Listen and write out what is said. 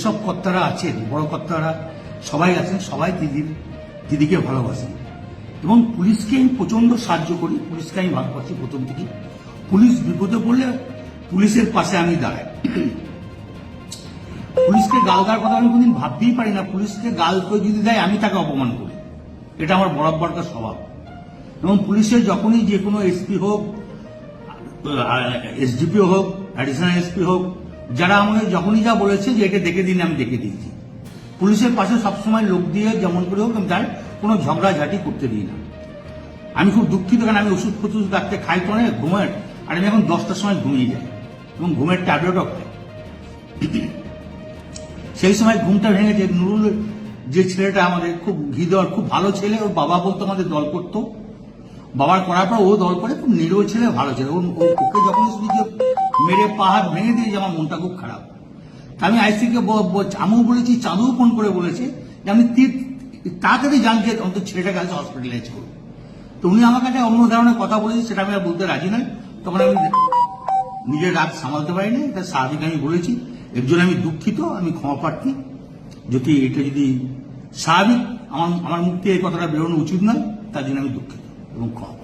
যেসব কর্তারা আছেন, বড় কর্তারা সবাই আছেন, সবাই দিদিকে ভালোবাসেন এবং পুলিশকে আমি প্রচন্ড সাহায্য করি। পুলিশকে আমি ভালোবাসি প্রথম থেকে। পুলিশ বিপদে পড়লে পুলিশের পাশে আমি দাঁড়াই। পুলিশকে গাল দেওয়ার কথা আমি কোনদিন ভাবতেই পারি না। পুলিশকে গাল কেউ যদি দেয় আমি তাকে অপমান করি, এটা আমার বরাবরকার স্বভাব। এবং পুলিশের যখনই যে কোনো এসপি হোক, এসডিপিও হোক, অ্যাডিশনাল এসপি হোক, যারা আমাকে যখনই যা বলেছে যে এটা দেখে দিন, আমি দেখে দিয়েছি। পুলিশের পাশে সবসময় লোক দিয়ে যেমন করে হোক তার কোনো ঝগড়াঝাটি করতে দিই না। আমি খুব দুঃখিত, কারণ আমি ওষুধ ফষুধ ডাকতে খাই তো অনেক ঘুমের, আর আমি এখন 10টার সময় ঘুমিয়ে যাই এবং ঘুমের ট্যাবলেটও খাই। সেই সময় ঘুমটা ভেঙেছে। নুরুল যে ছেলেটা আমাদের খুব ঘি দেওয়ার খুব ভালো ছেলে, ওর বাবা বলতো আমাদের দল করতো, বাবার করার পর ও দল করে, খুব নিরীহ ছেলে, ভালো ছেলে। ওকে যখন মেরে পা হাত ভেঙে দিয়েছে আমার মনটা খুব খারাপ। আমি আইসিকে আমিও বলেছি, চাঁদুও ফোন করে বলেছে যে আমি তাড়াতাড়ি জানছি অন্তত ছেলেটাকে আজ হসপিটালাইজ করবো। তো উনি আমার কাছে অন্য ধরনের কথা বলেছে, সেটা আমি আর বলতে রাজি নই। তখন আমি নিজের রাগ সামালতে পারিনি, এটা স্বাভাবিক আমি বলেছি। এর জন্য আমি দুঃখিত, আমি ক্ষমা প্রার্থী। যদি এটা যদি স্বাভাবিক আমার মুখ থেকে এই কথাটা বেরোনো উচিত নয়, তার জন্য আমি দুঃখিত এবং ক্ষমা।